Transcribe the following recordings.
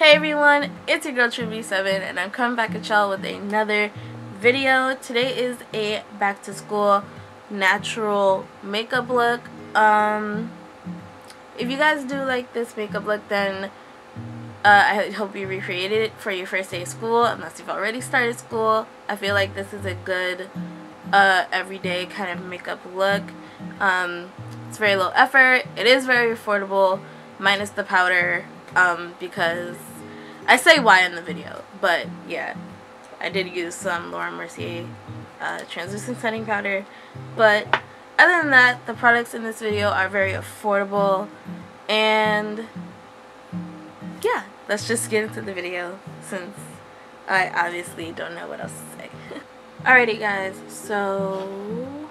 Hey everyone, it's your girl TrueeBeautyy7 and I'm coming back at y'all with another video. Today is a back to school natural makeup look. If you guys do like this makeup look, then I hope you recreated it for your first day of school, unless you've already started school. I feel like this is a good everyday kind of makeup look. It's very low effort, it is very affordable, minus the powder, because I say why in the video, but yeah, I did use some Laura Mercier translucent setting powder, but other than that, the products in this video are very affordable, and yeah, let's just get into the video since I obviously don't know what else to say. Alrighty guys, so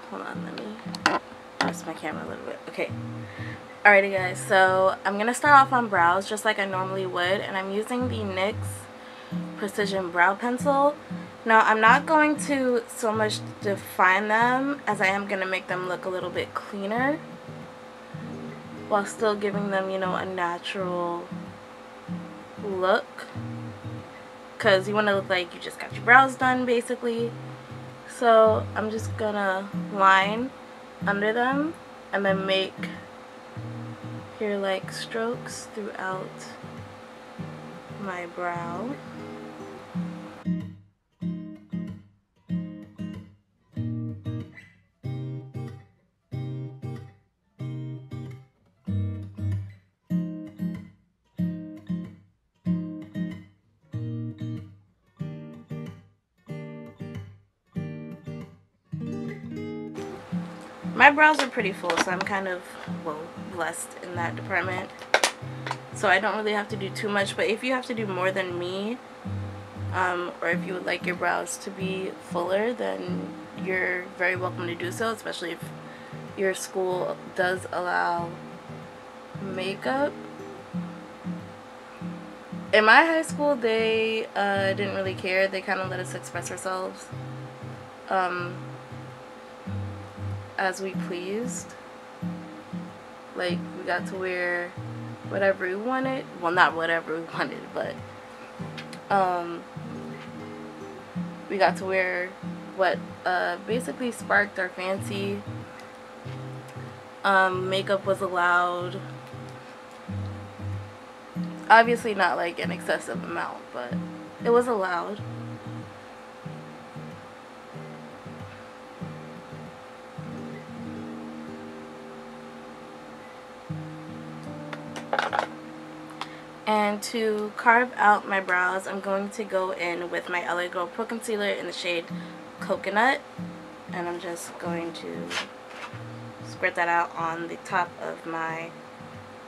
hold on, let me adjust my camera a little bit. Okay. Alrighty guys, so I'm going to start off on brows just like I normally would, and I'm using the NYX Precision Brow Pencil. Now I'm not going to so much define them as I am going to make them look a little bit cleaner while still giving them, you know, a natural look, because you want to look like you just got your brows done basically. So I'm just going to line under them and then make hair-like strokes throughout my brow. My brows are pretty full, so I'm kind of, well, blessed in that department. So I don't really have to do too much, but if you have to do more than me, or if you would like your brows to be fuller, then you're very welcome to do so, especially if your school does allow makeup. In my high school, they didn't really care. They kind of let us express ourselves as we pleased. Like, we got to wear whatever we wanted. Well, not whatever we wanted, but we got to wear what basically sparked our fancy. Makeup was allowed. Obviously not like an excessive amount, but it was allowed. And to carve out my brows, I'm going to go in with my LA Girl Pro Concealer in the shade Coconut. And I'm just going to spread that out on the top of my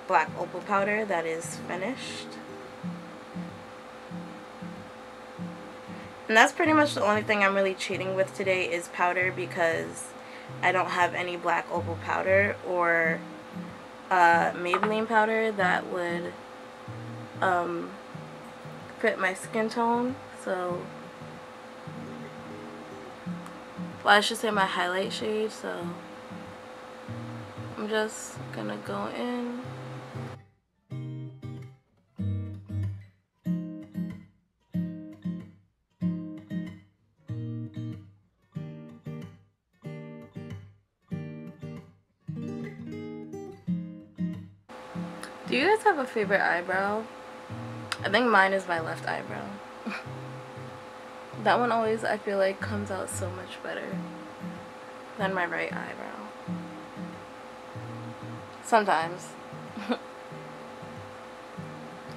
black opal powder that is finished. And that's pretty much the only thing I'm really cheating with today is powder, because I don't have any black opal powder or Maybelline powder that would fit my skin tone. So, well, I should say my highlight shade. So I'm just gonna go in. Do you guys have a favorite eyebrow? I think mine is my left eyebrow. That one always, I feel like, comes out so much better than my right eyebrow. Sometimes.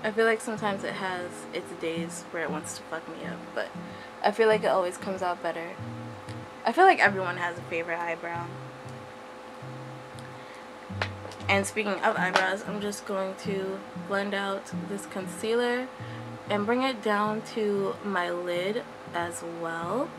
I feel like sometimes it has its days where it wants to fuck me up, but I feel like it always comes out better. I feel like everyone has a favorite eyebrow. And speaking of eyebrows, I'm just going to blend out this concealer and bring it down to my lid as well.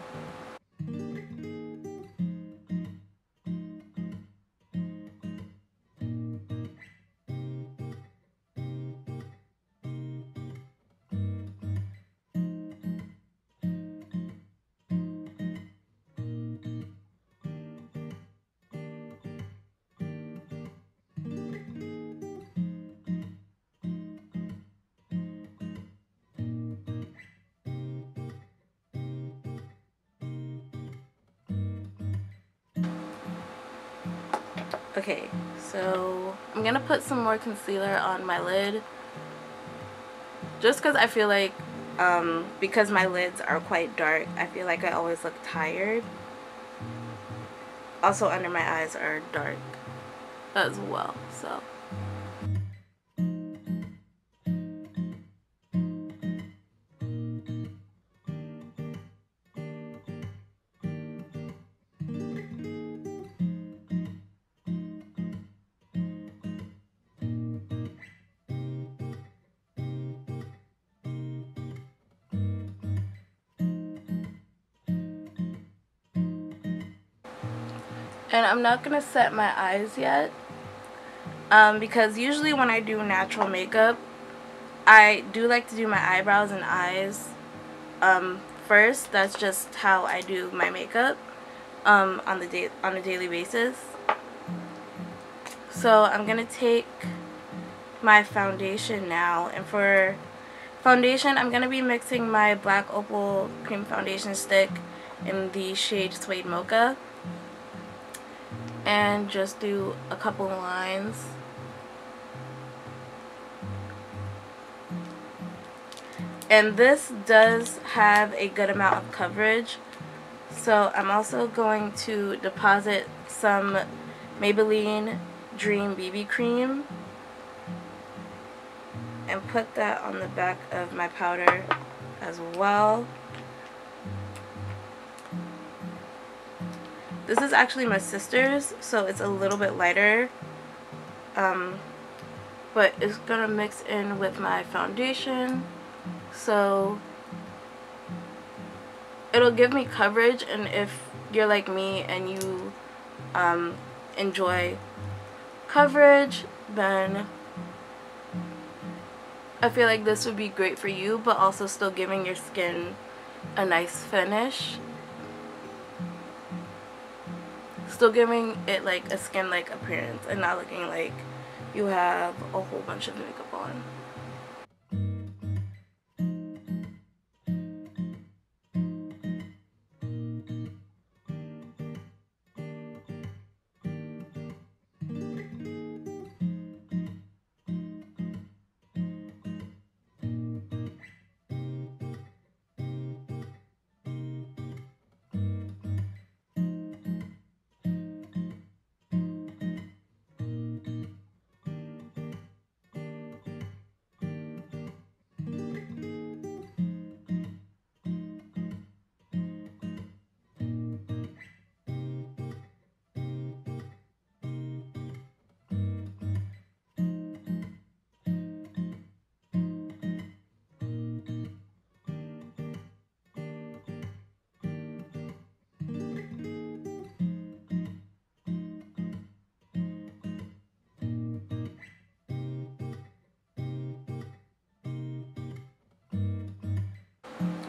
Okay, so I'm gonna put some more concealer on my lid, just because I feel like because my lids are quite dark, I feel like I always look tired. Also, under my eyes are dark as well, so. And I'm not gonna set my eyes yet, because usually when I do natural makeup, I do like to do my eyebrows and eyes first. That's just how I do my makeup on a daily basis. So I'm gonna take my foundation now, and for foundation I'm gonna be mixing my Black Opal Cream Foundation Stick in the shade Suede Mocha, and just do a couple lines. And this does have a good amount of coverage, so I'm also going to deposit some Maybelline Dream BB Cream and put that on the back of my powder as well. This is actually my sister's, so it's a little bit lighter, but it's gonna mix in with my foundation, so it'll give me coverage. And if you're like me and you enjoy coverage, then I feel like this would be great for you, but also still giving your skin a nice finish. Still giving it like a skin-like appearance and not looking like you have a whole bunch of makeup on.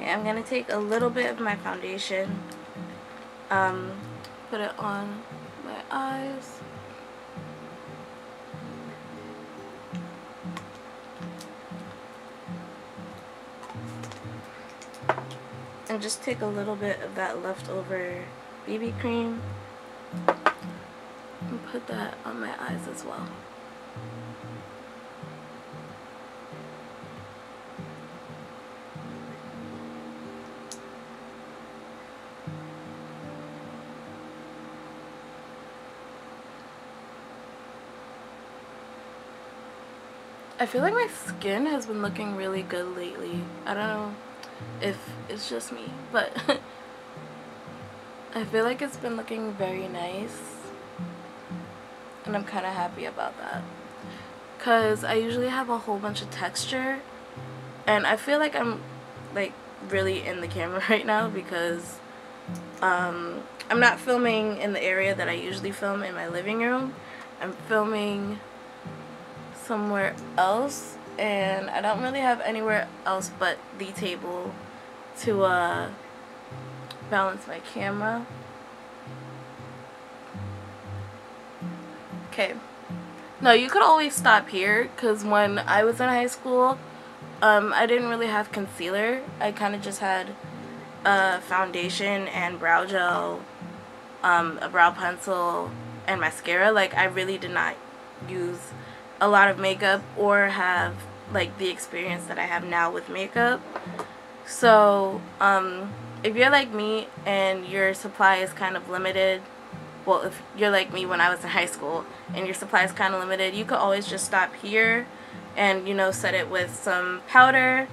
Okay, I'm gonna take a little bit of my foundation, put it on my eyes. And just take a little bit of that leftover BB cream and put that on my eyes as well. I feel like my skin has been looking really good lately. I don't know if it's just me, but I feel like it's been looking very nice, and I'm kind of happy about that, because I usually have a whole bunch of texture, and I feel like I'm like really in the camera right now because I'm not filming in the area that I usually film in my living room. I'm filming somewhere else, and I don't really have anywhere else but the table to balance my camera. Okay, no, you could always stop here, because when I was in high school, I didn't really have concealer. I kind of just had foundation and brow gel, a brow pencil, and mascara. Like, I really did not use a lot of makeup or have like the experience that I have now with makeup. So if you're like me and your supply is kind of limited, well, if you're like me when I was in high school and your supply is kind of limited, you could always just stop here and, you know, set it with some powder,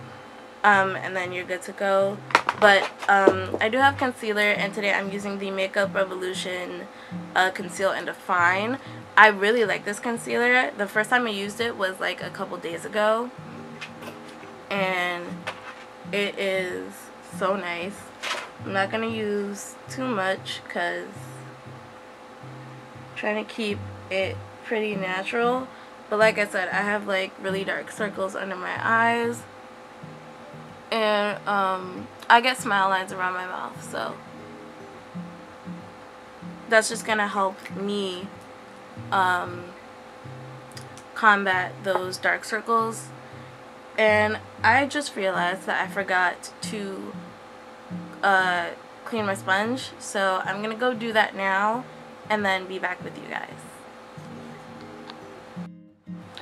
and then you're good to go. But I do have concealer, and today I'm using the Makeup Revolution Conceal and Define. I really like this concealer. The first time I used it was like a couple days ago, and it is so nice. I'm not going to use too much because I'm trying to keep it pretty natural. But like I said, I have like really dark circles under my eyes, and I get smile lines around my mouth, so that's just gonna help me combat those dark circles. And I just realized that I forgot to clean my sponge, so I'm gonna go do that now and then be back with you guys.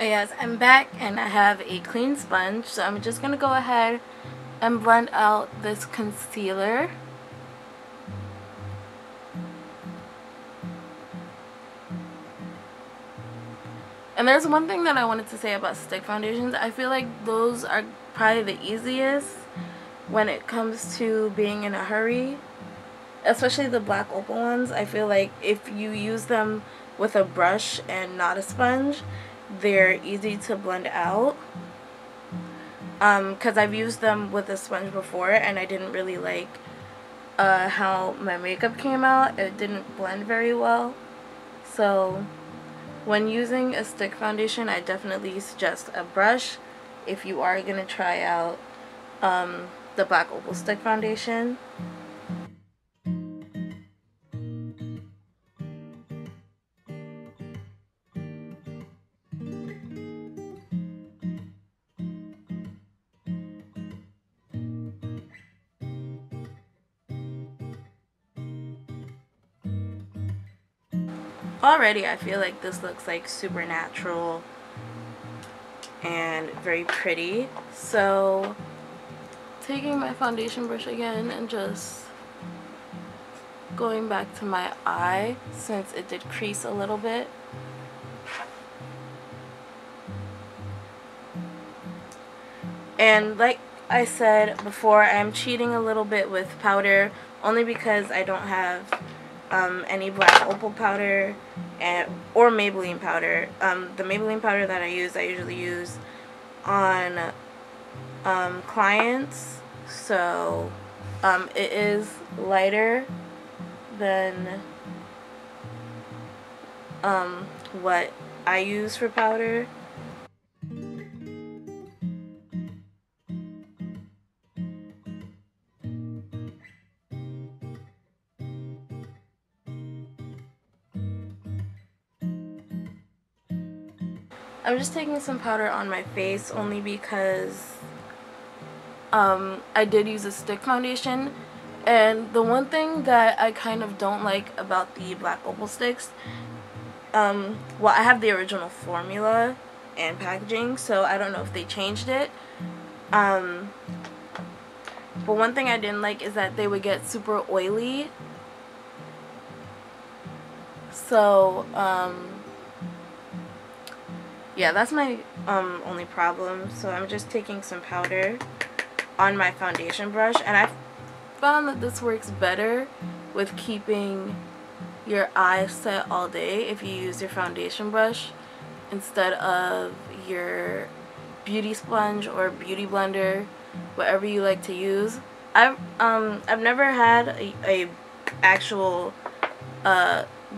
Yes, I'm back and I have a clean sponge, so I'm just gonna go ahead and blend out this concealer. And there's one thing that I wanted to say about stick foundations. I feel like those are probably the easiest when it comes to being in a hurry, especially the black opal ones. I feel like if you use them with a brush and not a sponge, they're easy to blend out. Because I've used them with a sponge before and I didn't really like how my makeup came out. It didn't blend very well. So when using a stick foundation, I definitely suggest a brush if you are going to try out the black opal stick foundation. Already I feel like this looks like super natural and very pretty. So taking my foundation brush again and just going back to my eye, since it did crease a little bit. And like I said before, I'm cheating a little bit with powder only because I don't have any black opal powder or Maybelline powder. The Maybelline powder that I usually use on clients, so it is lighter than what I use for powder. I'm just taking some powder on my face only because I did use a stick foundation, and the one thing that I kind of don't like about the black opal sticks, well, I have the original formula and packaging, so I don't know if they changed it, but one thing I didn't like is that they would get super oily. So yeah, that's my only problem. So I'm just taking some powder on my foundation brush, and I found that this works better with keeping your eyes set all day if you use your foundation brush instead of your beauty sponge or beauty blender, whatever you like to use. I've never had a actual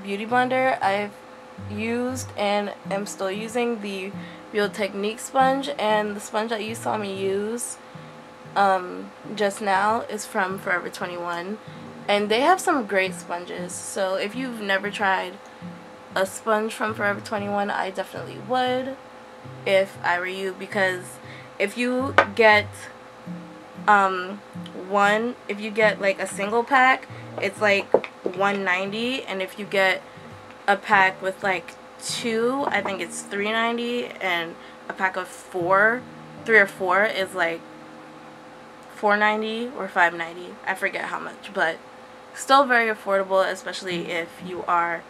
beauty blender. I've used and am still using the Real Technique sponge, and the sponge that you saw me use just now is from Forever 21, and they have some great sponges. So if you've never tried a sponge from Forever 21, I definitely would if I were you, because if you get if you get like a single pack, it's like $190, and if you get a pack with like 2, I think it's $3.90, and a pack of 3 or 4 is like $4.90 or $5.90. I forget how much, but still very affordable, especially if you are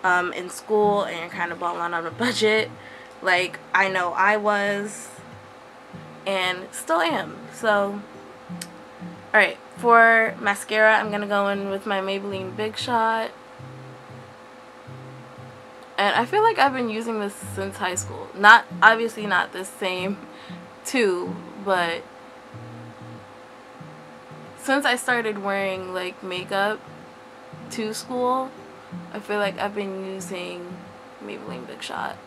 in school and you're kind of balling on a budget, like I know I was and still am. So, alright, for mascara, I'm gonna go in with my Maybelline Big Shot. And I feel like I've been using this since high school. Not, obviously not the same tube, but since I started wearing like makeup to school, I feel like I've been using Maybelline Big Shot.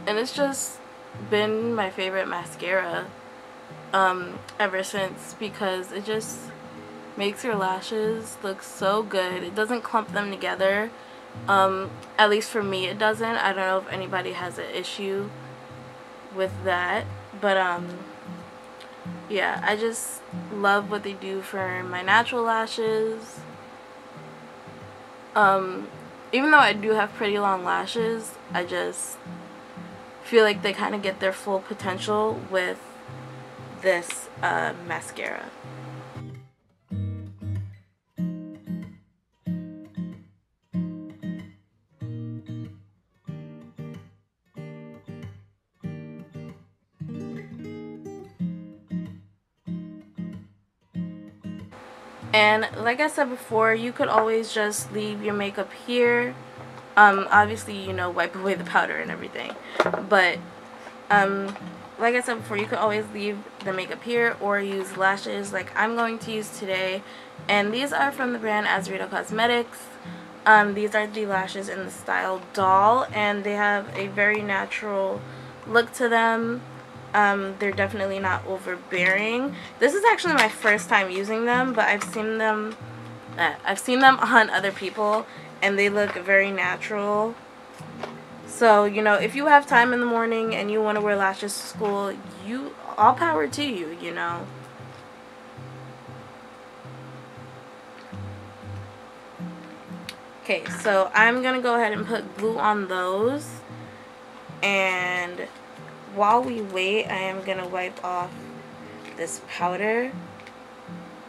And it's just been my favorite mascara ever since, because it just makes your lashes look so good. It doesn't clump them together. At least for me it doesn't. I don't know if anybody has an issue with that, but yeah, I just love what they do for my natural lashes. Even though I do have pretty long lashes, I just feel like they kind of get their full potential with this mascara. And like I said before, you could always just leave your makeup here. Obviously, you know, wipe away the powder and everything. But like I said before, you could always leave the makeup here or use lashes like I'm going to use today. And these are from the brand Azarito Cosmetics. These are the lashes in the style Doll, and they have a very natural look to them. They're definitely not overbearing. This is actually my first time using them, but I've seen them on other people, and they look very natural. So, you know, if you have time in the morning and you want to wear lashes to school, all power to you, you know. Okay, so I'm going to go ahead and put glue on those. And while we wait, I am going to wipe off this powder.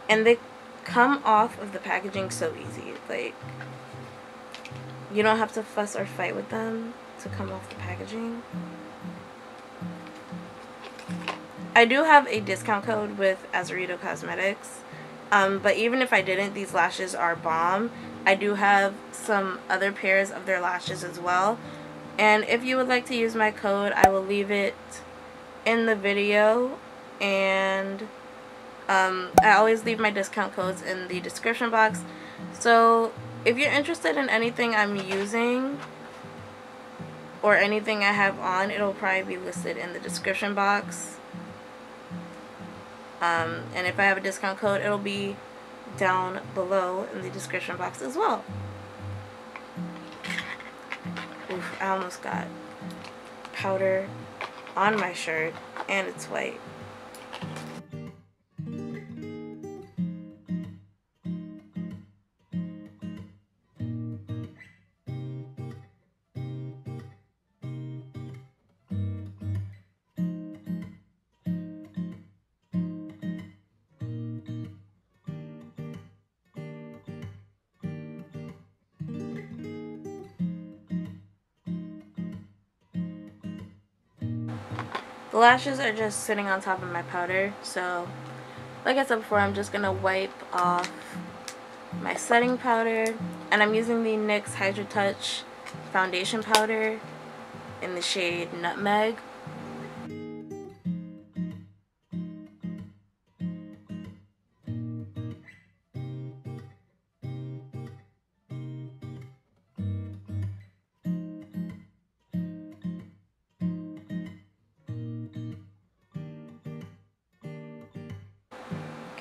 And they come off of the packaging so easy. Like, you don't have to fuss or fight with them to come off the packaging. I do have a discount code with Azarito Cosmetics. But even if I didn't, these lashes are bomb. I do have some other pairs of their lashes as well. And if you would like to use my code, I will leave it in the video. And I always leave my discount codes in the description box. So if you're interested in anything I'm using or anything I have on, it'll probably be listed in the description box. And if I have a discount code, it'll be down below in the description box as well. Oof, I almost got powder on my shirt, and it's white. The lashes are just sitting on top of my powder, so like I said before, I'm just going to wipe off my setting powder, and I'm using the NYX Hydra Touch foundation powder in the shade Nutmeg.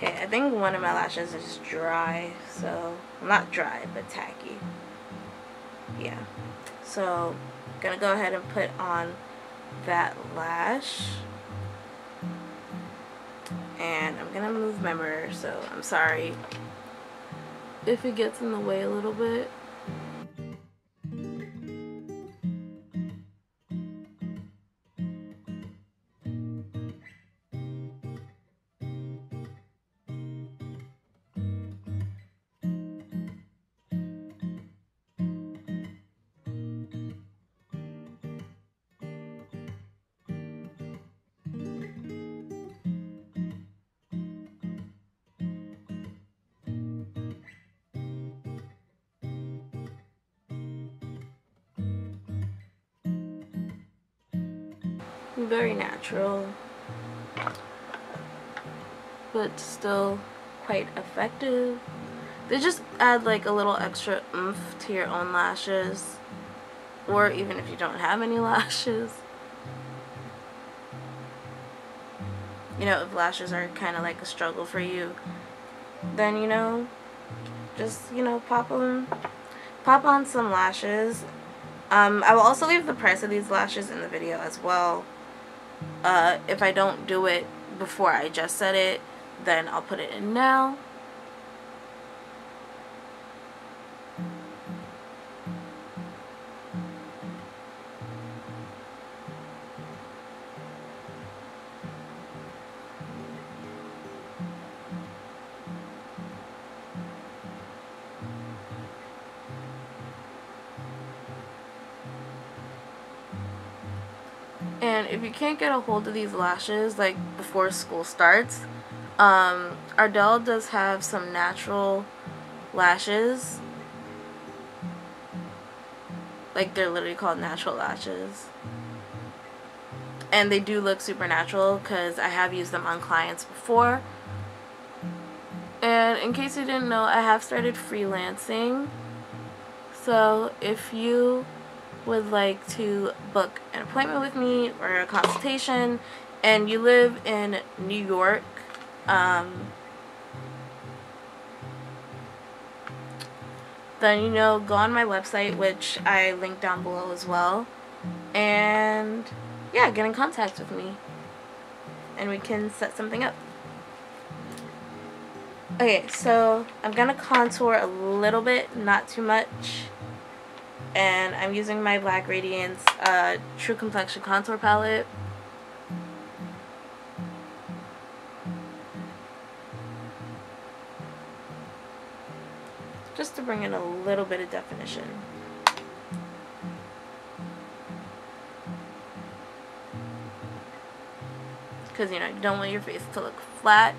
Okay, I think one of my lashes is dry, so, well, not dry, but tacky. Yeah, so I'm gonna go ahead and put on that lash. and I'm gonna move my mirror, so I'm sorry if it gets in the way a little bit. Very natural, but still quite effective. They just add like a little extra oomph to your own lashes, or even if you don't have any lashes. You know, if lashes are kind of like a struggle for you, then, you know, just, you know, pop on some lashes. I will also leave the price of these lashes in the video as well. If I don't do it before I just said it, then I'll put it in now. And if you can't get a hold of these lashes like before school starts, Ardell does have some natural lashes. Like, they're literally called natural lashes. And they do look super natural because I have used them on clients before. And in case you didn't know, I have started freelancing. So if you would like to book an appointment with me or a consultation and you live in New York, then, you know, go on my website, which I link down below as well, and yeah, get in contact with me and we can set something up. Okay, so I'm gonna contour a little bit, not too much, and I'm using my Black Radiance True Complexion Contour Palette. Just to bring in a little bit of definition. Because, you know, you don't want your face to look flat.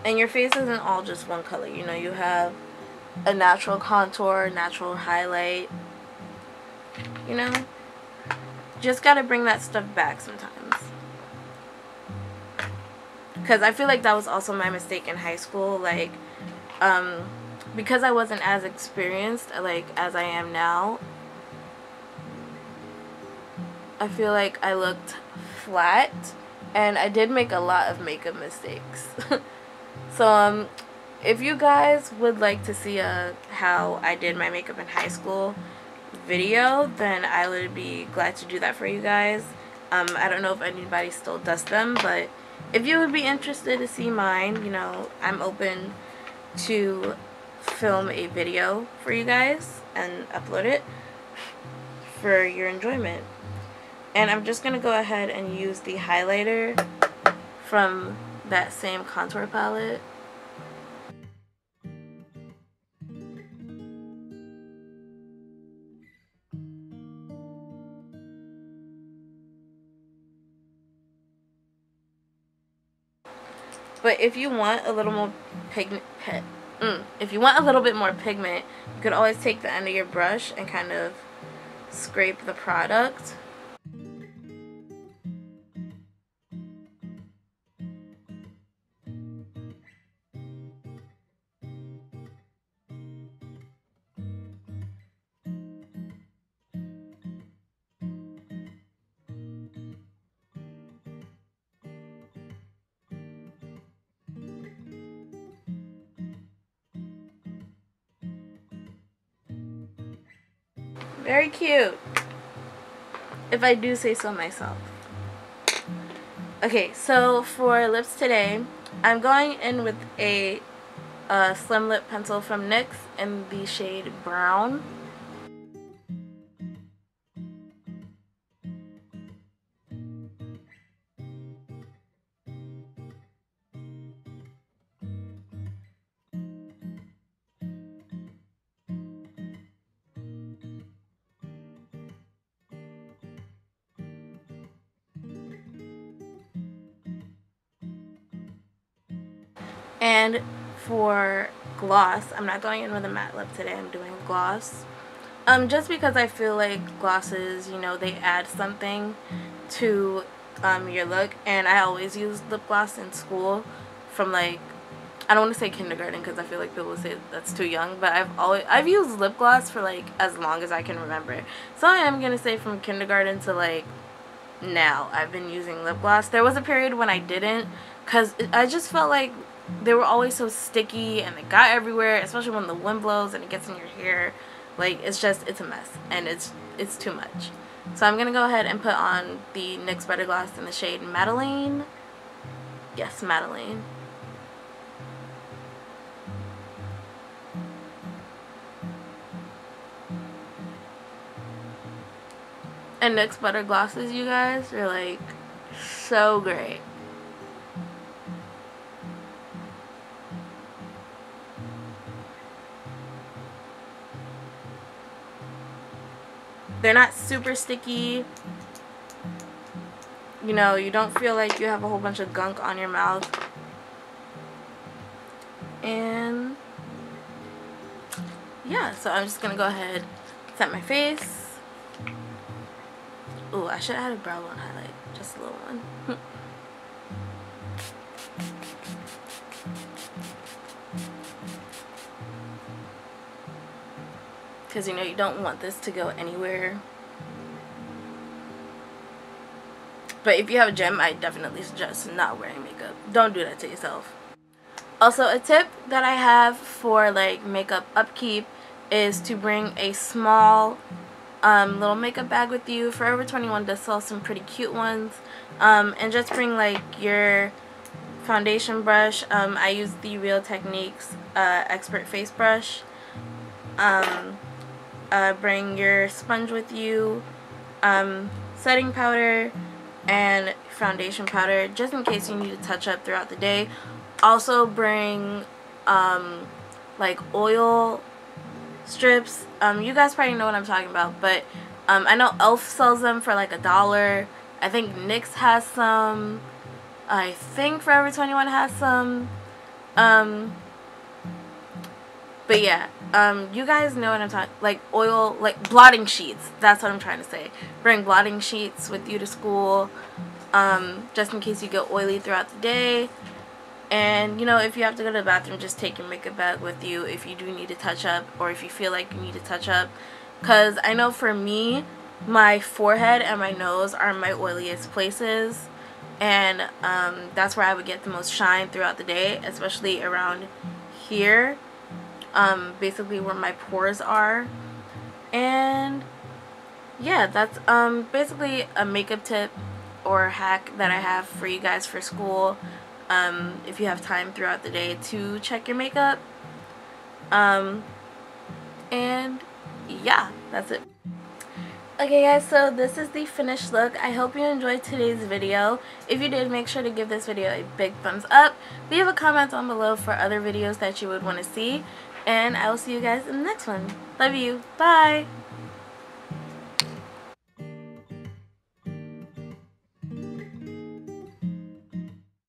And your face isn't all just one color. You know, you have a natural contour, natural highlight. You know? Just gotta bring that stuff back sometimes. Because I feel like that was also my mistake in high school. Like, because I wasn't as experienced, like, as I am now, I feel like I looked flat. And I did make a lot of makeup mistakes. So, if you guys would like to see how I did my makeup in high school video, then I would be glad to do that for you guys. I don't know if anybody still does them, but if you would be interested to see mine, you know, I'm open to film a video for you guys and upload it for your enjoyment. And I'm just going to go ahead and use the highlighter from that same contour palette. But if you want a little more if you want a little bit more pigment, you could always take the end of your brush and kind of scrape the product. Very cute, if I do say so myself. Okay, so for lips today, I'm going in with a slim lip pencil from NYX in the shade Brown. And for gloss, I'm not going in with a matte lip today, I'm doing gloss. Just because I feel like glosses, you know, they add something to your look, and I always use lip gloss in school from, like, I don't want to say kindergarten because I feel like people say that's too young, but I've used lip gloss for like as long as I can remember. So I am gonna say from kindergarten to like now I've been using lip gloss. There was a period when I didn't, because I just felt like they were always so sticky and they got everywhere, especially when the wind blows and it gets in your hair. Like, it's a mess, and it's too much. So I'm gonna go ahead and put on the NYX Butter Gloss in the shade Madeleine. Yes, Madeleine. And NYX Butter Glosses, you guys, are like so great. They're not super sticky. You know, you don't feel like you have a whole bunch of gunk on your mouth. And yeah, so I'm just gonna go ahead, set my face. Ooh, I should have had a brow bone highlight, just a little one. Because, you know, you don't want this to go anywhere. But if you have a gym, I definitely suggest not wearing makeup. Don't do that to yourself. Also, a tip that I have for like makeup upkeep is to bring a small little makeup bag with you. Forever 21 does sell some pretty cute ones. And just bring like your foundation brush. I use the Real Techniques Expert Face Brush. Bring your sponge with you, setting powder, and foundation powder, just in case you need to touch up throughout the day. Also bring like oil strips. You guys probably know what I'm talking about, but I know Elf sells them for like $1. I think NYX has some. I think Forever 21 has some. But yeah, you guys know what I'm talking, like oil, like blotting sheets. That's what I'm trying to say. Bring blotting sheets with you to school, just in case you get oily throughout the day. And, you know, if you have to go to the bathroom, just take your makeup bag with you if you do need to touch up, or if you feel like you need to touch up. Because I know for me, my forehead and my nose are my oiliest places. And that's where I would get the most shine throughout the day, especially around here. Basically where my pores are. And yeah, that's basically a makeup tip or hack that I have for you guys for school, if you have time throughout the day to check your makeup. And yeah, that's it. Okay guys, so this is the finished look. I hope you enjoyed today's video. If you did, make sure to give this video a big thumbs up. Leave a comment down below for other videos that you would want to see. And I will see you guys in the next one. Love you. Bye.